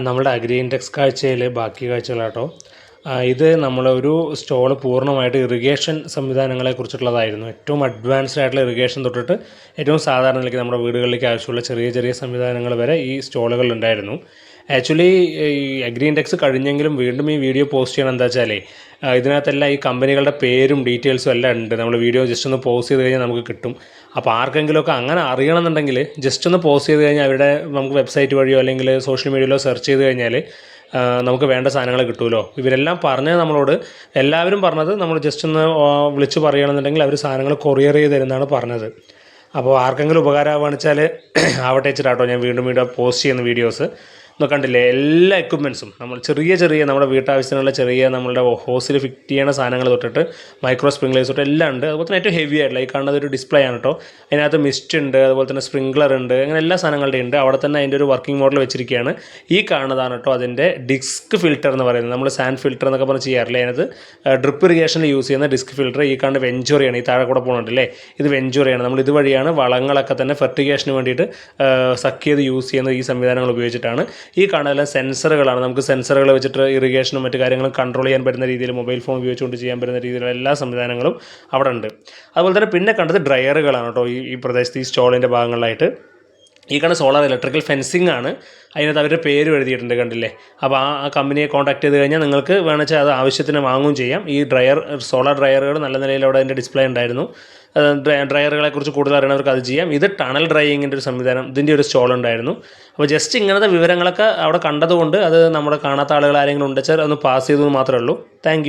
നമ്മുടെ agri index കാഴ്ചയിൽ ബാക്കി കാഴ്ചകളാട്ടോ. ഇത് നമ്മളൊരു സ്റ്റോൾ പൂർണ്ണമായിട്ട് ഇറിഗേഷൻ സംവിധാനങ്ങളെക്കുറിച്ചുള്ളതായിരുന്നു. ഏറ്റവും അഡ്വാൻസ്ഡ് ആയിട്ടുള്ള ഇറിഗേഷൻ തൊട്ടിട്ട് ഏറ്റവും സാധാരണ നിലയ്ക്ക് നമ്മുടെ വീടുകളിലേക്ക് ആവശ്യമുള്ള ചെറിയ ചെറിയ സംവിധാനങ്ങൾ വരെ ഈ സ്റ്റോളുകളിൽ ഉണ്ടായിരുന്നു. ആക്ച്വലി ഈ അഗ്രി ഇൻഡെക്സ് കഴിഞ്ഞെങ്കിലും വീണ്ടും ഈ വീഡിയോ പോസ്റ്റ് ചെയ്യണം എന്താ വെച്ചാൽ ഇതിനകത്തെല്ലാം ഈ കമ്പനികളുടെ പേരും ഡീറ്റെയിൽസും എല്ലാം ഉണ്ട്. നമ്മൾ വീഡിയോ ജസ്റ്റ് ഒന്ന് പോസ്റ്റ് ചെയ്ത് കഴിഞ്ഞാൽ നമുക്ക് കിട്ടും. അപ്പോൾ ആർക്കെങ്കിലുമൊക്കെ അങ്ങനെ അറിയണമെന്നുണ്ടെങ്കിൽ ജസ്റ്റ് ഒന്ന് പോസ്റ്റ് ചെയ്ത് കഴിഞ്ഞാൽ അവരുടെ നമുക്ക് വെബ്സൈറ്റ് വഴിയോ അല്ലെങ്കിൽ സോഷ്യൽ മീഡിയയിലോ സെർച്ച് ചെയ്ത് കഴിഞ്ഞാൽ നമുക്ക് വേണ്ട സാധനങ്ങൾ കിട്ടുമല്ലോ. ഇവരെല്ലാം പറഞ്ഞത് നമ്മളോട് എല്ലാവരും പറഞ്ഞത് നമ്മൾ ജസ്റ്റ് ഒന്ന് വിളിച്ച് പറയുകയാണെന്നുണ്ടെങ്കിൽ അവർ സാധനങ്ങൾ കൊറിയർ ചെയ്ത് തരുന്നതാണ് പറഞ്ഞത്. അപ്പോൾ ആർക്കെങ്കിലും ഉപകാരമാവുകയാണെന്ന് വെച്ചാൽ ആവട്ടെ വെച്ചിട്ടാട്ടോ ഞാൻ വീണ്ടും പോസ്റ്റ് ചെയ്യുന്ന വീഡിയോസ്. കണ്ടില്ലേ, എല്ലാ എക്യുപ്മെൻറ്റ്സും നമ്മൾ ചെറിയ ചെറിയ നമ്മുടെ വീട്ടാവശ്യത്തിനുള്ള ചെറിയ നമ്മളുടെ ഹോസിൽ ഫിറ്റ് ചെയ്യണ സാധനങ്ങൾ തൊട്ടിട്ട് മൈക്രോ സ്പ്രിംഗ്ലേഴ്സ് തൊട്ട് എല്ലാം ഉണ്ട്. അതുപോലെ തന്നെ ഏറ്റവും ഹെവി ആയിട്ടുള്ള ഈ കാണുന്നത് ഒരു ഡിസ്പ്ലേ ആണ് കേട്ടോ. അതിനകത്ത് മിസ്റ്റ് ഉണ്ട്, അതുപോലെ തന്നെ സ്പ്രിംഗ്ലർ ഉണ്ട്, അങ്ങനെ എല്ലാ സാധനങ്ങളുടെയും ഉണ്ട്. അവിടെ തന്നെ അതിൻ്റെ ഒരു വർക്കിംഗ് മോഡൽ വെച്ചിരിക്കുകയാണ്. ഈ കാണുന്നതാണ് കേട്ടോ അതിൻ്റെ ഡിസ്ക് ഫിൽറ്റർ എന്ന് പറയുന്നത്. നമ്മൾ സാൻഡ് ഫിൽറ്റർ എന്നൊക്കെ പറഞ്ഞ് ചെയ്യാറില്ലേ, അതിനകത്ത് ഡ്രിപ്പ് ഇറിഗേഷനിൽ യൂസ് ചെയ്യുന്ന ഡിസ്ക് ഫിൽറ്റർ. ഈ കാണുന്ന വെഞ്ചുറിയാണ്, ഈ താഴെ കൂടെ പോകുന്നുണ്ടല്ലേ, ഇത് വെഞ്ചുറിയാണ്. നമ്മൾ ഇതുവഴിയാണ് വളങ്ങളൊക്കെ തന്നെ ഫെർട്ടിഗേഷന് വേണ്ടിയിട്ട് സക്ക് ചെയ്ത് യൂസ് ചെയ്യുന്ന ഈ സംവിധാനങ്ങൾ ഉപയോഗിച്ചിട്ടാണ്. ഈ കാണുന്നതെല്ലാം സെൻസറുകളാണ്. നമുക്ക് സെൻസറുകൾ വെച്ചിട്ട് ഇറിഗേഷനും മറ്റു കാര്യങ്ങളും കൺട്രോൾ ചെയ്യാൻ പറ്റുന്ന രീതിയിൽ മൊബൈൽ ഫോൺ ഉപയോഗിച്ചുകൊണ്ട് ചെയ്യാൻ പറ്റുന്ന രീതിയിലുള്ള എല്ലാ സംവിധാനങ്ങളും അവിടെ ഉണ്ട്. അതുപോലെ തന്നെ പിന്നെ കണ്ടത് ഡ്രയറുകളാണ് കേട്ടോ. ഈ പ്രദേശത്ത് ഈ സ്റ്റോളിൻ്റെ ഭാഗങ്ങളിലായിട്ട് ഈ കാണുന്ന സോളാർ ഇലക്ട്രിക്കൽ ഫെൻസിങ് ആണ്. അതിനകത്ത് അവരുടെ പേര് എഴുതിയിട്ടുണ്ട്, കണ്ടില്ലേ. അപ്പോൾ ആ കമ്പനിയെ കോൺടാക്ട് ചെയ്ത് കഴിഞ്ഞാൽ നിങ്ങൾക്ക് വേണമെന്ന് അത് ആവശ്യത്തിന് വാങ്ങുകയും ചെയ്യാം. ഈ സോളാർ ഡ്രയറുകൾ നല്ല നിലയിൽ അവിടെ അതിൻ്റെ ഡിസ്പ്ലേ ഉണ്ടായിരുന്നു. ഡ്രയറുകളെക്കുറിച്ച് കൂടുതൽ അറിയണവർക്ക് അത് ചെയ്യാം. ഇത് ടണൽ ഡ്രൈയിങ്ങിൻ്റെ ഒരു സംവിധാനം, ഇതിൻ്റെ ഒരു സ്റ്റോൾ ഉണ്ടായിരുന്നു. അപ്പോൾ ജസ്റ്റ് ഇങ്ങനത്തെ വിവരങ്ങളൊക്കെ അവിടെ കണ്ടതുകൊണ്ട് അത് നമ്മുടെ കാണാത്ത ആളുകൾ ആരെങ്കിലും ഉണ്ടെച്ചാൽ ഒന്ന് പാസ് ചെയ്തു മാത്രമേ ഉള്ളൂ. താങ്ക്